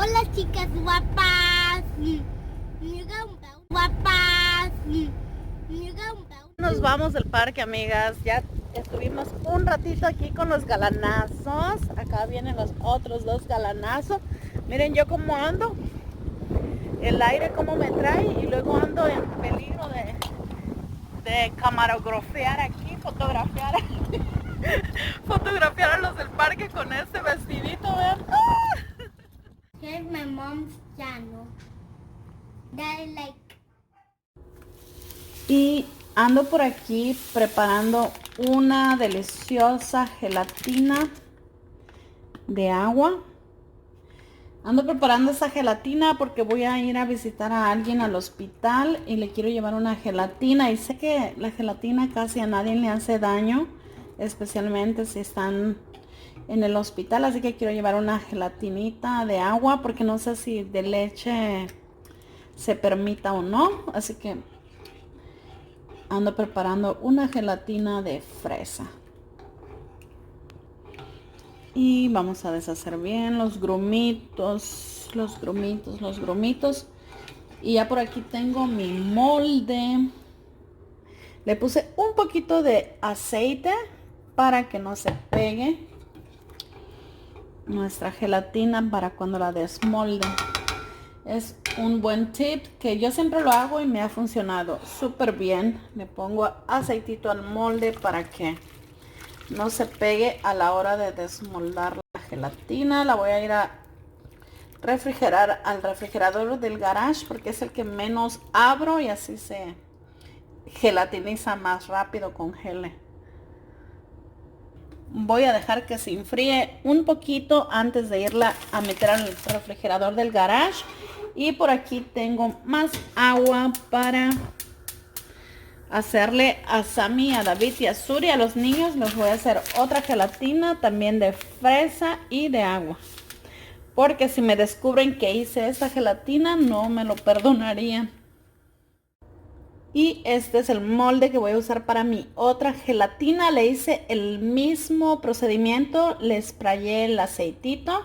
Hola chicas guapas. Guapas. Nos vamos del parque, amigas. Ya estuvimos un ratito aquí con los galanazos. Acá vienen los otros dos galanazos. Miren yo cómo ando. El aire cómo me trae. Y luego ando en peligro de camarografiar aquí, fotografiar. Fotografiar a los del parque con este vestidito, vean. ¡Ah! Here's my mom's channel. That is like. Y ando por aquí preparando una deliciosa gelatina de agua. Ando preparando esa gelatina porque voy a ir a visitar a alguien al hospital y le quiero llevar una gelatina. Y sé que la gelatina casi a nadie le hace daño, especialmente si están en el hospital. Así que quiero llevar una gelatinita de agua porque no sé si de leche se permita o no. Así que ando preparando una gelatina de fresa. Y vamos a deshacer bien los grumitos. Y ya por aquí tengo mi molde. Le puse un poquito de aceite para que no se pegue nuestra gelatina para cuando la desmolde. Es un buen tip que yo siempre lo hago y me ha funcionado súper bien. Le pongo aceitito al molde para que no se pegue a la hora de desmoldar la gelatina. La voy a ir a refrigerar al refrigerador del garage porque es el que menos abro y así se gelatiniza más rápido, congele. Voy a dejar que se enfríe un poquito antes de irla a meter al refrigerador del garage. Y por aquí tengo más agua para hacerle a Sammy, a David y a Suri, a los niños. Les voy a hacer otra gelatina también de fresa y de agua. Porque si me descubren que hice esa gelatina, no me lo perdonarían. Y este es el molde que voy a usar para mi otra gelatina. Le hice el mismo procedimiento. Le sprayé el aceitito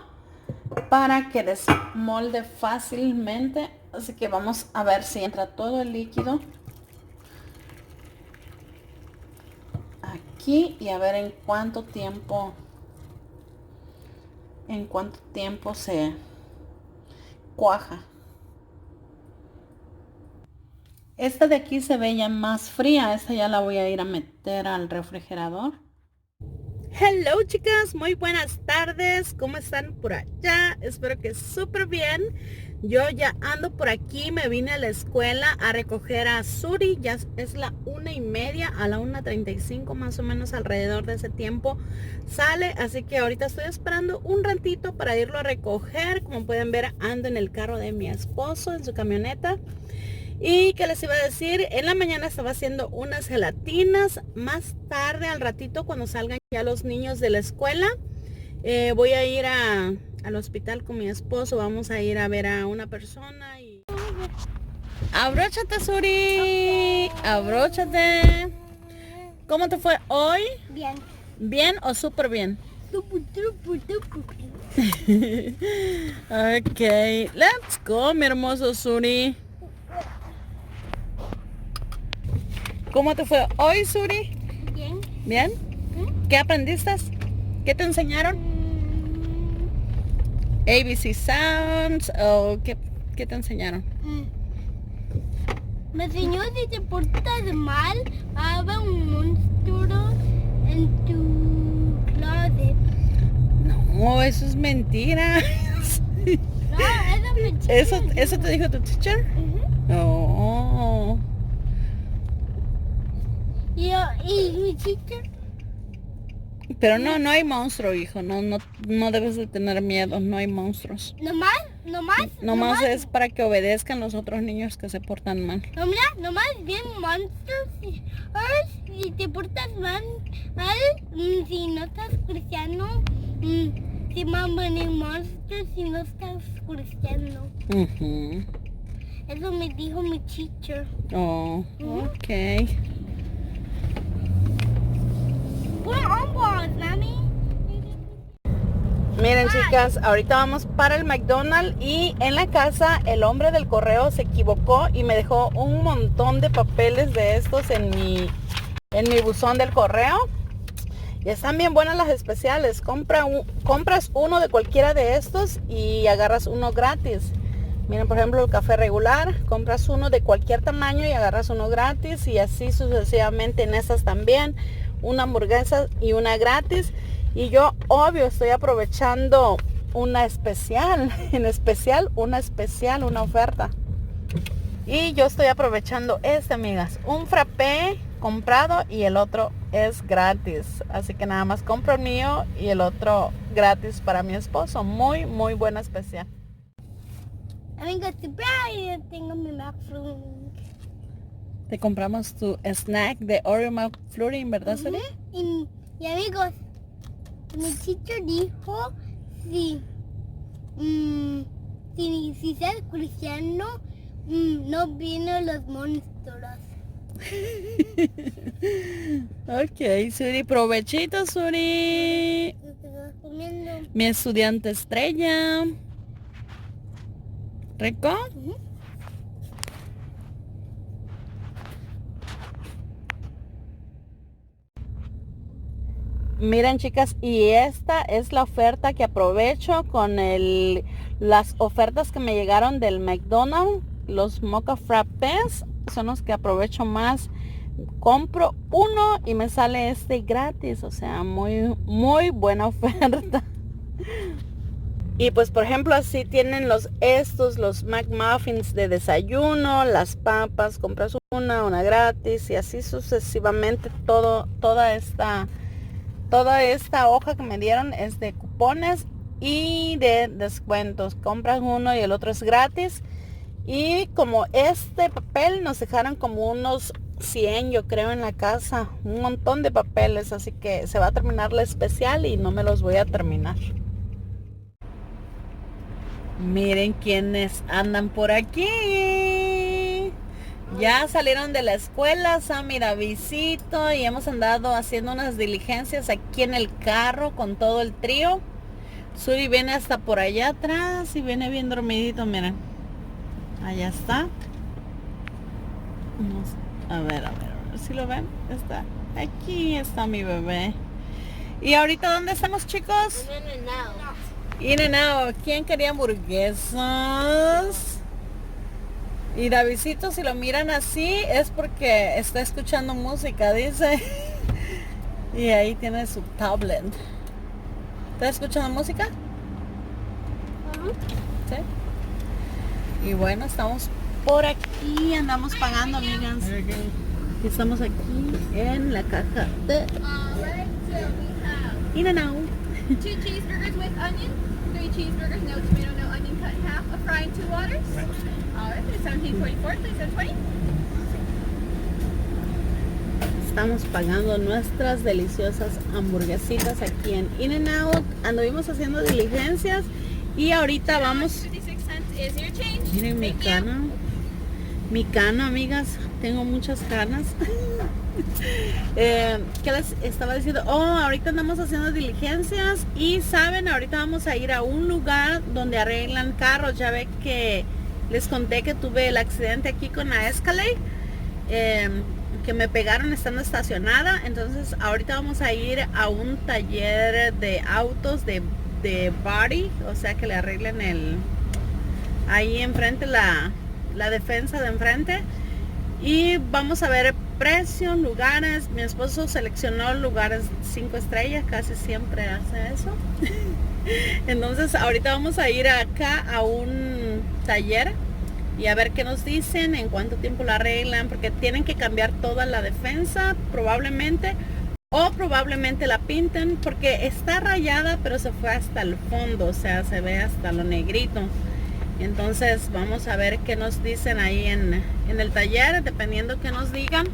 para que desmolde fácilmente. Así que vamos a ver si entra todo el líquido aquí y a ver en cuánto tiempo se cuaja. Esta de aquí se ve ya más fría. Esta ya la voy a ir a meter al refrigerador. Hello chicas, muy buenas tardes. ¿Cómo están por allá? Espero que súper bien. Yo ya ando por aquí, me vine a la escuela a recoger a Suri. Ya es la 1:30, a la 1:35 más o menos, alrededor de ese tiempo sale. Así que ahorita estoy esperando un ratito para irlo a recoger. Como pueden ver, ando en el carro de mi esposo, en su camioneta. Y que les iba a decir, en la mañana estaba haciendo unas gelatinas. Más tarde, al ratito, cuando salgan ya los niños de la escuela, voy a ir al hospital con mi esposo. Vamos a ir a ver a una persona y... Abróchate, Suri. Abróchate. ¿Cómo te fue hoy? Bien. ¿Bien o súper bien? Ok, let's go, mi hermoso Suri. ¿Cómo te fue hoy, Suri? Bien. ¿Bien? ¿Qué aprendiste? ¿Qué te enseñaron? ABC Sounds o qué te enseñaron? Me enseñó si te portas mal, había un monstruo en tu closet. No, eso es mentira. No, eso me chica. ¿Eso te dijo tu teacher? Oh. Y mi chica. Pero no hay monstruo, hijo. No debes de tener miedo. No hay monstruos. Nomás Es para que obedezcan los otros niños que se portan mal. No, mira, nomás bien monstruos. Si te portas mal, si no estás cristiano, si van a venir monstruos si no estás cristiano. Eso me dijo mi teacher. Oh, ok. Put on balls, mami. Miren chicas, ahorita vamos para el McDonald's y en la casa el hombre del correo se equivocó y me dejó un montón de papeles de estos en mi buzón del correo. Y están bien buenas las especiales. Compras uno de cualquiera de estos y agarras uno gratis. Miren, por ejemplo, el café regular, compras uno de cualquier tamaño y agarras uno gratis, y así sucesivamente en esas también, una hamburguesa y una gratis. Y yo, obvio, estoy aprovechando una especial, una oferta. Y yo estoy aprovechando amigas, un frappé comprado y el otro es gratis. Así que nada más compro el mío y el otro gratis para mi esposo. Muy, muy buena especial. Amiga, yo tengo mi McFlurry. Te compramos tu snack de Oreo McFlurry, ¿verdad, Suri? Y amigos, mi teacher dijo si seas cristiano, no vienen los monstruos. Ok, Suri, provechito, Suri. ¿Qué estás comiendo? Mi estudiante estrella. ¿Rico? Miren chicas, y esta es la oferta que aprovecho con las ofertas que me llegaron del McDonald's. Los Mocha Frappés son los que aprovecho más. Compro uno y me sale este gratis, o sea, muy, muy buena oferta. Y pues por ejemplo así tienen los McMuffins de desayuno, las papas, compras una gratis y así sucesivamente. Toda esta hoja que me dieron es de cupones y de descuentos. Compras uno y el otro es gratis. Y como este papel nos dejaron como unos 100, yo creo, en la casa. Un montón de papeles, así que se va a terminar la especial y no me los voy a terminar. Miren quiénes andan por aquí. Ya salieron de la escuela, Sam y Davidcito, y hemos andado haciendo unas diligencias aquí en el carro con todo el trío. Suri viene hasta por allá atrás y viene bien dormidito, miren. Allá está. A ver si lo ven. Está. Aquí está mi bebé. ¿Y ahorita dónde estamos, chicos? In-N-Out. ¿Quién quería hamburguesas? Y Davidcito, si lo miran así, es porque está escuchando música, dice. Y ahí tiene su tablet. ¿Está escuchando música? ¿Sí? Y bueno, estamos por aquí, andamos pagando, amigas. Y estamos aquí en la caja de In-N-Out. 2 cheeseburgers with onion, 3 cheeseburgers, no tomato, no onion, cut in half, a fry and 2 waters. All right, there's 17.44, please 720. Estamos pagando nuestras deliciosas hamburguesitas aquí en In-N-Out. Anduvimos haciendo diligencias y ahorita vamos. 56 cents is your change. Miren mi cana. Mi cana, amigas. Tengo muchas canas. ¿Qué les estaba diciendo? Ahorita andamos haciendo diligencias y saben, ahorita vamos a ir a un lugar donde arreglan carros. Ya ve que les conté que tuve el accidente aquí con la Escalade, que me pegaron estando estacionada. Entonces ahorita vamos a ir a un taller de autos de body, o sea que le arreglen ahí enfrente la defensa de enfrente, y vamos a ver precios, lugares. Mi esposo seleccionó lugares 5 estrellas, casi siempre hace eso. Entonces ahorita vamos a ir acá a un taller y a ver qué nos dicen, en cuánto tiempo la arreglan, porque tienen que cambiar toda la defensa probablemente, o probablemente la pinten, porque está rayada pero se fue hasta el fondo, o sea, se ve hasta lo negrito. Entonces vamos a ver qué nos dicen ahí en el taller, dependiendo qué nos digan.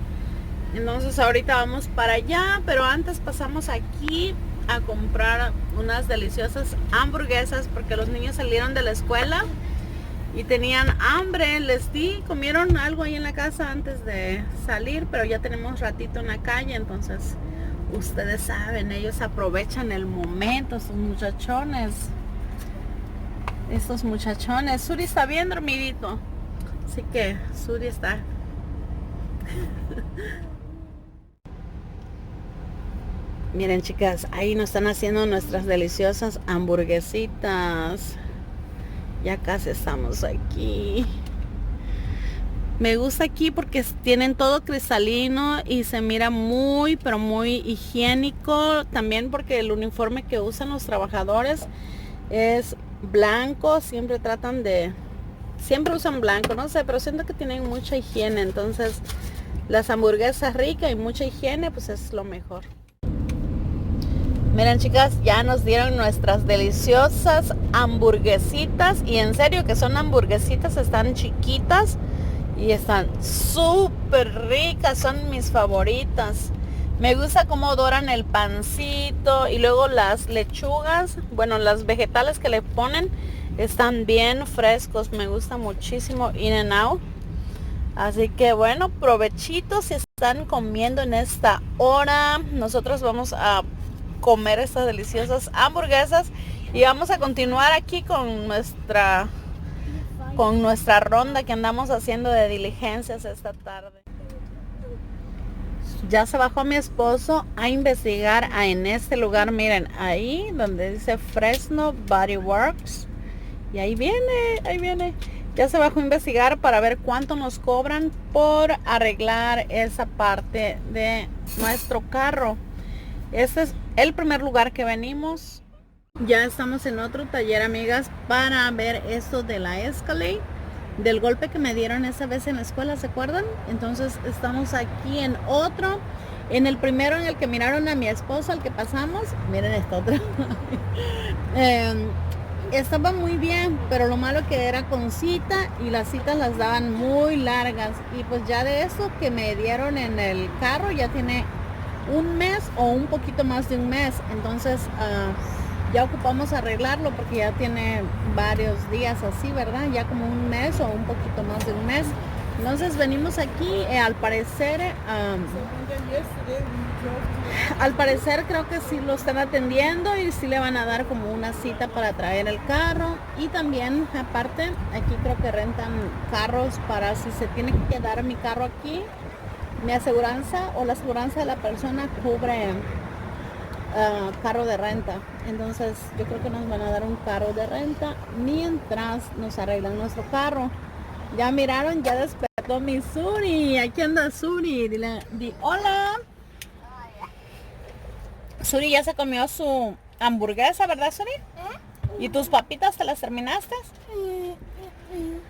Entonces ahorita vamos para allá, pero antes pasamos aquí a comprar unas deliciosas hamburguesas, porque los niños salieron de la escuela y tenían hambre. Les di, comieron algo ahí en la casa antes de salir, pero ya tenemos ratito en la calle, entonces ustedes saben, ellos aprovechan el momento, estos muchachones. Estos muchachones. Suri está bien dormidito. Así que Suri está. Miren, chicas, ahí nos están haciendo nuestras deliciosas hamburguesitas. Ya casi estamos aquí. Me gusta aquí porque tienen todo cristalino y se mira muy, pero muy higiénico. También porque el uniforme que usan los trabajadores es blanco. Siempre usan blanco, no sé, pero siento que tienen mucha higiene. Entonces, las hamburguesas ricas y mucha higiene, pues es lo mejor. Miren, chicas, ya nos dieron nuestras deliciosas hamburguesitas. Y en serio que son hamburguesitas, están chiquitas y están súper ricas, son mis favoritas. Me gusta cómo doran el pancito y luego las lechugas, bueno, las vegetales que le ponen están bien frescos. Me gusta muchísimo In-N-Out. Así que bueno, provechitos si están comiendo en esta hora. Nosotros vamos a comer estas deliciosas hamburguesas y vamos a continuar aquí con nuestra ronda que andamos haciendo de diligencias esta tarde. Ya se bajó mi esposo a investigar en este lugar, miren, ahí donde dice Fresno Body Works. Y ahí viene. Ya se bajó a investigar para ver cuánto nos cobran por arreglar esa parte de nuestro carro. Este es el primer lugar que venimos. Ya estamos en otro taller, amigas, para ver esto de la Escalade, del golpe que me dieron esa vez en la escuela, ¿se acuerdan? Entonces estamos aquí en otro, en el primero en el que miraron a mi esposo, al que pasamos. Miren esta otra. Estaba muy bien, pero lo malo que era con cita y las citas las daban muy largas. Y pues ya de eso que me dieron en el carro ya tiene un mes o un poquito más de un mes. Entonces ya ocupamos arreglarlo porque ya tiene varios días así, ¿verdad? Ya como un mes o un poquito más de un mes. Entonces venimos aquí, al parecer creo que sí lo están atendiendo y sí le van a dar como una cita para traer el carro. Y también aparte aquí creo que rentan carros para si se tiene que quedar mi carro aquí, mi aseguranza o la aseguranza de la persona cubre carro de renta. Entonces yo creo que nos van a dar un carro de renta mientras nos arreglan nuestro carro. Ya miraron, ya despertó mi Suri. Aquí anda Suri. Di hola. Suri ya se comió su hamburguesa, ¿verdad, Suri? ¿Y tus papitas te las terminaste?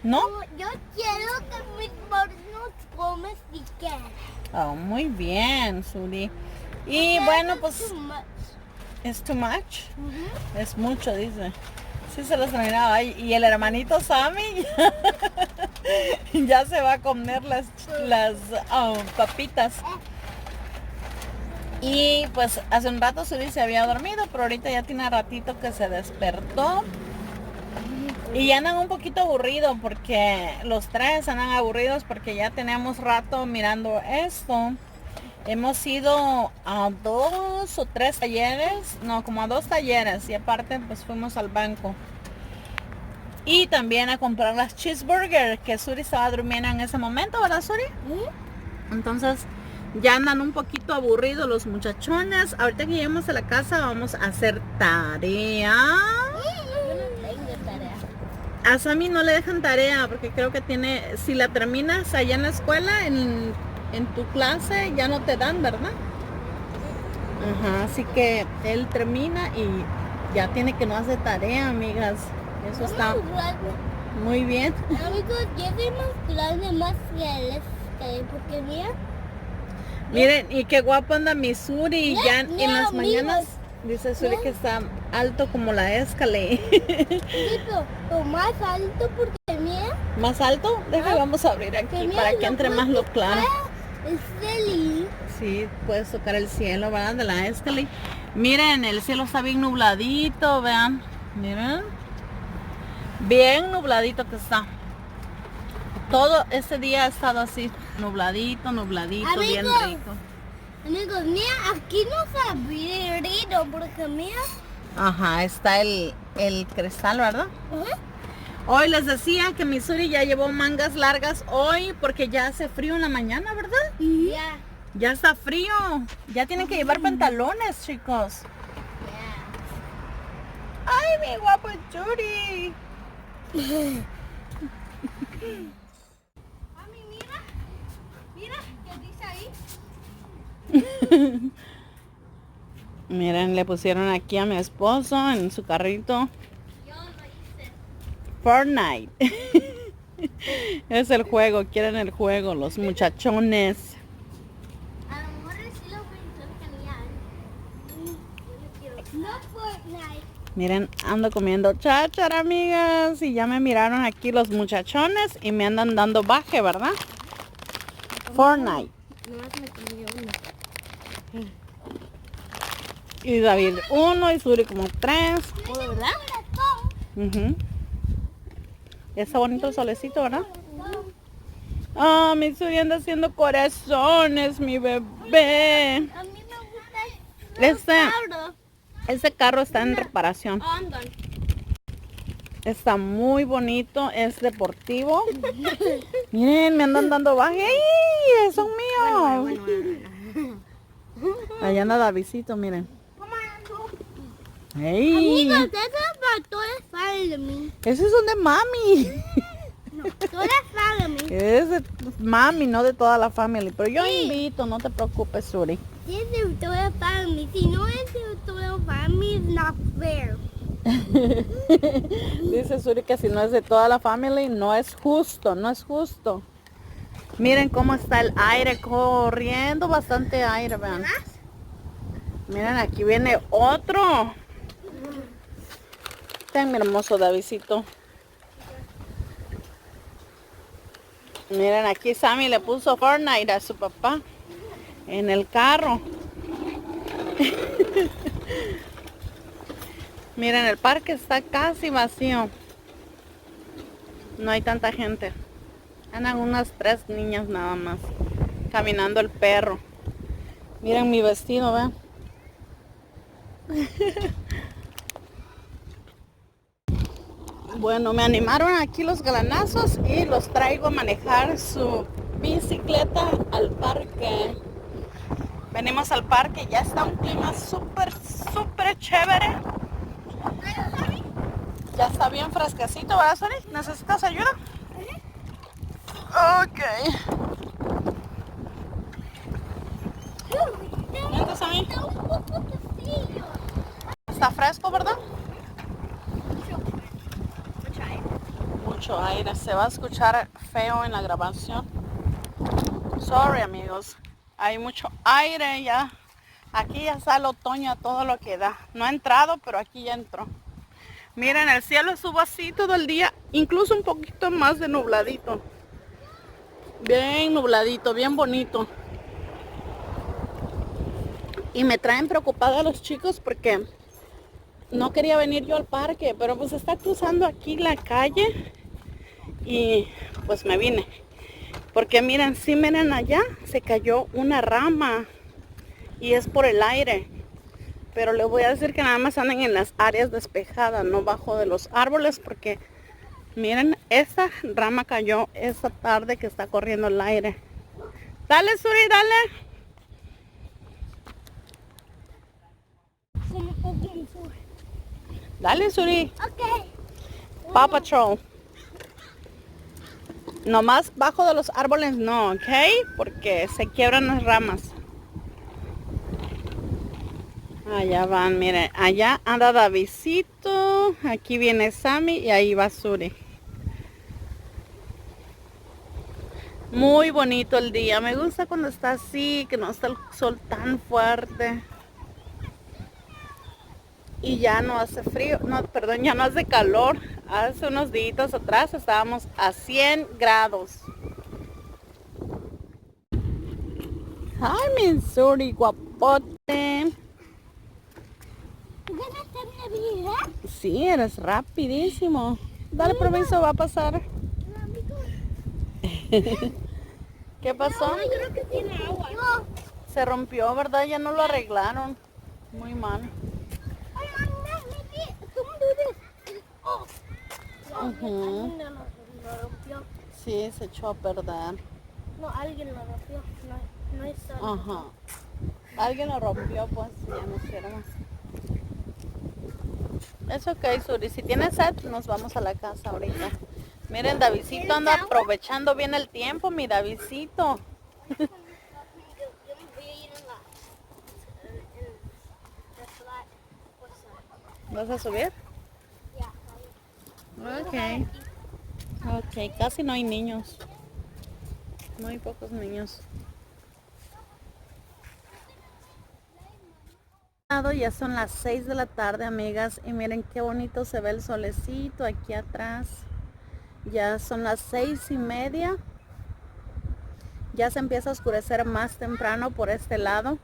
¿No? Yo quiero que mis manos comen si quieres. Oh, muy bien, Suri. Y bueno, pues es too much. Es mucho, dice. Sí se los terminaba. Y el hermanito Sammy ya se va a comer las papitas. Y pues hace un rato Suri se había dormido, pero ahorita ya tiene ratito que se despertó. Y ya andan un poquito aburridos porque los tres andan aburridos porque ya teníamos rato mirando esto. Hemos ido a 2 o 3 talleres, no, como a 2 talleres y aparte pues fuimos al banco. Y también a comprar las cheeseburgers que Suri estaba durmiendo en ese momento, ¿verdad, Suri? Entonces ya andan un poquito aburridos los muchachones. Ahorita que lleguemos a la casa vamos a hacer tarea. Yo no tengo tarea. A Sammy no le dejan tarea porque creo que tiene, si la terminas allá en la escuela, en tu clase ya no te dan, ¿verdad? Ajá, así que él termina y ya tiene que no hacer tarea, amigas. Eso está muy bien. Amigos, yo soy más grande, más reales porque mira. Miren, y qué guapo anda mi Suri. Ya mira, en las mañanas amigos. dice Suri que está alto como la Escalade. Sí, pero más alto porque mira. ¿Más alto? Deja, vamos a abrir aquí mira, para que lo entre puedes más lo claro. tocar el cielo. Sí, puedes tocar el cielo, ¿verdad? De la Escalade. Miren, el cielo está bien nubladito, vean. Miren. Bien nubladito que está. Todo este día ha estado así, nubladito, Amigo. bien rico. Amigos, mira, aquí no se abrido porque mira. Ajá, está el cristal, ¿verdad? Ajá. Hoy les decía que Missouri ya llevó mangas largas hoy porque ya hace frío en la mañana, ¿verdad? Ya. Ya está frío. Ya tienen que llevar pantalones, chicos. ¡Ay, mi guapo Yuri! Mami, mira. Mira, ¿qué dice ahí? Miren, le pusieron aquí a mi esposo en su carrito Yo lo hice. Fortnite. Es el juego, quieren el juego, los muchachones. A lo mejor sí lo pensó genial. No Fortnite. Miren, ando comiendo cháchara, amigas. Y ya me miraron aquí los muchachones y me andan dando baje, ¿verdad? Fortnite. Nomás me comí uno. Y David 1 y Suri como 3. ¿De verdad? Está bonito el solecito, ¿verdad? Ah, mi Suri anda haciendo corazones, mi bebé. A mí me gusta Ese carro está en reparación. Andan. Está muy bonito, es deportivo. Miren, me andan dando baje. ¡Ay! ¡Son míos! Allá anda Davidcito, miren. ¡Ey! Amigos, eso es para toda la familia. Esos son de mami. Toda la familia. Es de mami, no de toda la familia. Pero yo invito, no te preocupes, Suri. Si es de toda la familia, si no es de toda la familia, it's not fair. Dice Suri que si no es de toda la familia, no es justo, no es justo. Miren cómo está el aire corriendo, bastante aire, vean. Miren, aquí viene otro. Ten, mi hermoso Davidcito. Miren, aquí Sammy le puso Fortnite a su papá en el carro. Miren, el parque está casi vacío. No hay tanta gente. Andan unas 3 niñas nada más. Caminando el perro. Miren mi vestido, vean. Bueno, me animaron aquí los galanazos y los traigo a manejar su bicicleta al parque. Venimos al parque, ya está un clima súper chévere. Ya está bien fresquecito, ¿verdad, Sony? ¿Necesitas ayuda? Ok. Vente, Sammy. Está un poco frío. Está fresco, ¿verdad? Mucho aire. Se va a escuchar feo en la grabación. Sorry, amigos. Hay mucho aire ya. Aquí ya está el otoño a todo lo que da. No ha entrado, pero aquí ya entró. Miren, el cielo estuvo así todo el día. Incluso un poquito más de nubladito. Bien nubladito, bien bonito. Y me traen preocupada a los chicos porque no quería venir yo al parque, pero pues está cruzando aquí la calle y pues me vine. Porque miren, sí, miren allá, se cayó una rama y es por el aire. Pero les voy a decir que nada más andan en las áreas despejadas, no bajo de los árboles, porque miren, esta rama cayó esta tarde que está corriendo el aire. Dale, Suri, dale. Dale, Suri. Ok. Paw Patrol. Nomás bajo de los árboles no, ¿ok? Porque se quiebran las ramas. Allá van, miren. Allá anda Davidcito. Aquí viene Sammy y ahí va Suri. Muy bonito el día. Me gusta cuando está así, que no está el sol tan fuerte. Y ya no hace frío, no, perdón, ya no hace calor. Hace unos días atrás estábamos a 100 grados. Ay, mi Suri, guapote. ¿Tú ganaste una vida? Sí, eres rapidísimo. Dale permiso, va a pasar. ¿Qué pasó? Yo creo que tiene agua. Se rompió, ¿verdad? Ya no lo arreglaron. Muy mal. Oh, Mom, maybe someone do this. Oh. Ujú. Alguien lo rompió. Sí, se echó a perder. No, alguien lo rompió. No es solo. Ajá. Alguien lo rompió, pues ya no queremos. Es ok, Suri. Si tienes sed, nos vamos a la casa ahorita. Miren, Davidcito anda aprovechando bien el tiempo, mi Davidcito. Yo me voy a ir en la flat. ¿Vas a subir? Ya. Ok, casi no hay niños. Muy pocos niños. Ya son las 6 de la tarde, amigas, y miren qué bonito se ve el solecito aquí atrás. Ya son las 6:30. Ya se empieza a oscurecer más temprano por este lado.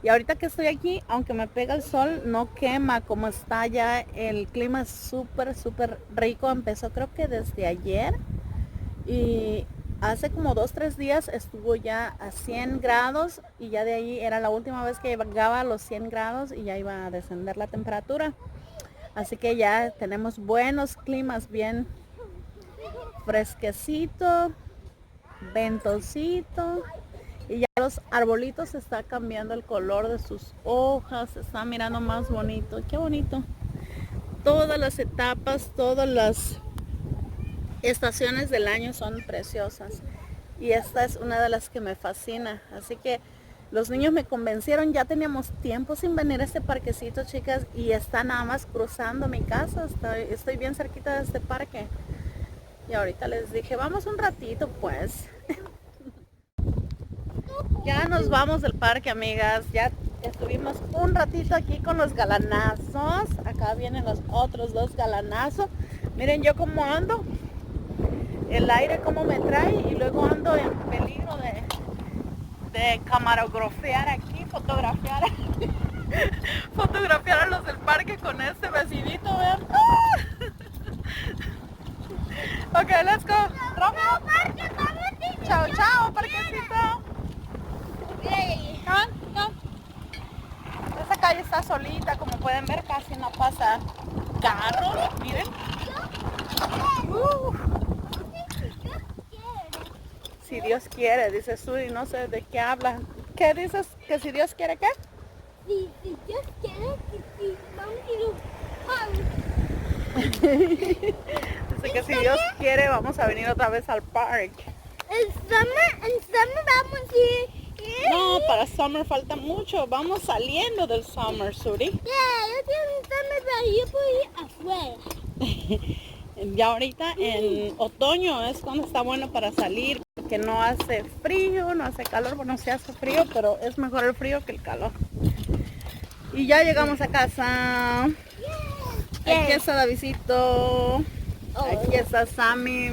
Y ahorita que estoy aquí, aunque me pega el sol, no quema como está ya. El clima es súper rico. Empezó creo que desde ayer. Y hace como 2-3 días estuvo ya a 100 grados. Y ya de ahí era la última vez que llegaba a los 100 grados y ya iba a descender la temperatura. Así que ya tenemos buenos climas, bien fresquecito, ventosito. Y ya los arbolitos está cambiando el color de sus hojas, se está mirando más bonito. Qué bonito. Todas las etapas, todas las estaciones del año son preciosas. Y esta es una de las que me fascina. Así que los niños me convencieron. Ya teníamos tiempo sin venir a este parquecito, chicas. Y está nada más cruzando mi casa. Estoy bien cerquita de este parque. Y ahorita les dije, vamos un ratito pues. Ya nos vamos del parque, amigas. Ya estuvimos un ratito aquí con los galanazos. Acá vienen los otros dos galanazos. Miren yo cómo ando. El aire cómo me trae. Y luego ando en peligro de camarografiar aquí, fotografiar. Fotografiar a los del parque con este vecinito, vean. Ok, let's go. Romeo. Chao, chao, parquecito. Esta calle está solita, como pueden ver, casi no pasa carros, miren. Si Dios quiere, dice Suri, no sé de qué habla. ¿Qué dices? ¿Que si Dios quiere qué? Si Dios quiere que vamos a ir. Dice que si Dios quiere vamos a venir otra vez al parque. En summer vamos a ir. No, para summer falta mucho. Vamos saliendo del summer, Suri. Yo tengo summer, pero yo puedo ir afuera. Ya ahorita en otoño es cuando está bueno para salir, porque no hace frío, no hace calor. Bueno, sí hace frío, pero es mejor el frío que el calor. Y ya llegamos a casa. Aquí está Davidcito. Aquí está Sammy.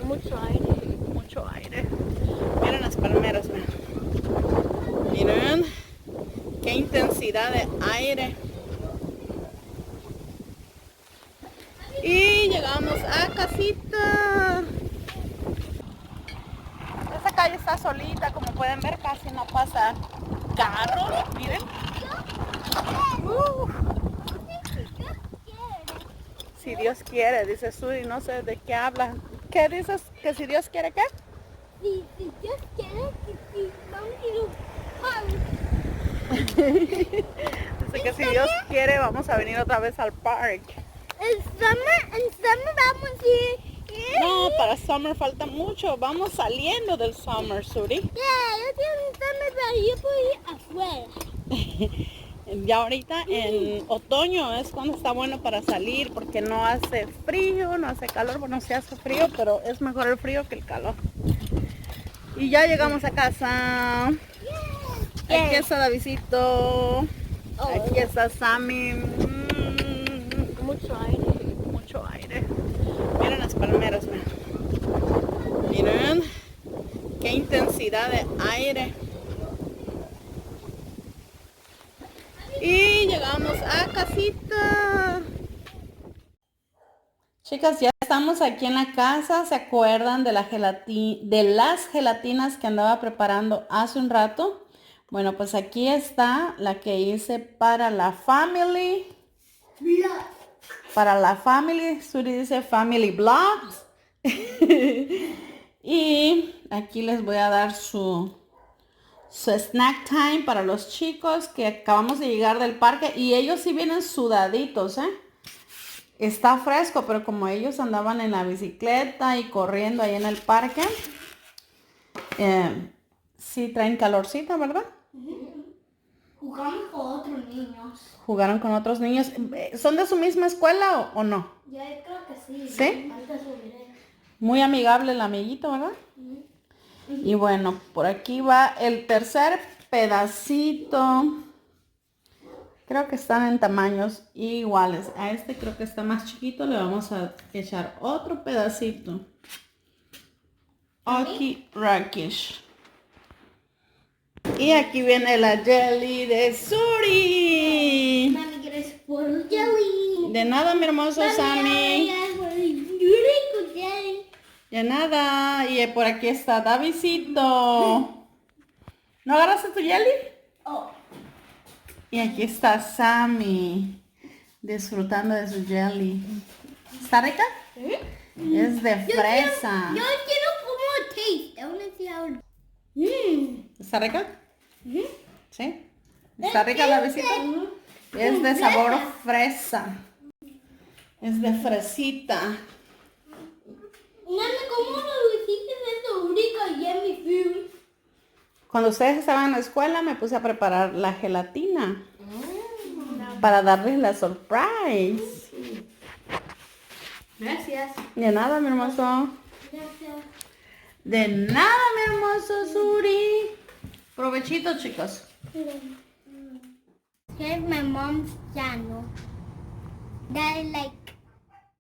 Mucho aire. Mucho aire. Miren las palmeras, miren qué intensidad de aire. Y llegamos a casita. Esta calle está solita, como pueden ver, casi no pasa carros, miren. Si Dios quiere, dice Suri, no sé de qué habla. ¿Qué dices? ¿Que si Dios quiere qué? Si Dios quiere que vamos a ir. Dice que si Dios quiere vamos a venir otra vez al parque. En summer vamos a ir. No, para summer falta mucho. Vamos saliendo del summer, Suri. Yo tengo summer, pero yo puedo ir afuera. Ya ahorita en otoño es cuando está bueno para salir, porque no hace frío, no hace calor. Bueno, sí hace frío, pero es mejor el frío que el calor. Y ya llegamos a casa. Aquí está Davidcito. Aquí está Sammy. Mucho aire. Mucho aire. Miren las palmeras, miren qué intensidad de aire. Y llegamos a casita. Chicas, chicas, ya estamos aquí en la casa. ¿Se acuerdan de las gelatinas que andaba preparando hace un rato? Bueno, pues aquí está la que hice para la family. Para la family, Suri dice family vlogs. Y aquí les voy a dar su snack time para los chicos que acabamos de llegar del parque. Y ellos sí vienen sudaditos, ¿eh? Está fresco, pero como ellos andaban en la bicicleta y corriendo ahí en el parque, sí traen calorcita, ¿verdad? Jugamos con otros niños. Jugaron con otros niños. ¿Son de su misma escuela o no? Ya creo que sí. ¿Sí? Ahorita subiré. Muy amigable el amiguito, ¿verdad? Y bueno, por aquí va el tercer pedacito. Creo que están en tamaños iguales. A este creo que está más chiquito. Le vamos a echar otro pedacito. Aquí, Rakish. Y aquí viene la jelly de Suri. Mami, ¿quieres por jelly? De nada, mi hermoso Sammy. De nada. Y por aquí está Davidcito. ¿No agarraste tu jelly? Oh. Y aquí está Sammy disfrutando de su jelly. ¿Está rica? Es de fresa. Yo quiero como taste. I want to see how. ¿Está rica? ¿Sí? ¿Está rica la visita? Es de sabor fresa. Es de fresita. Nana, ¿cómo lo hiciste eso? Rica yummy food. Cuando ustedes estaban en la escuela me puse a preparar la gelatina para darles la surprise. Gracias. De nada, mi hermoso. Gracias. De nada, mi hermoso Suri. Provechito, chicos. Here's my mom's channel. That is like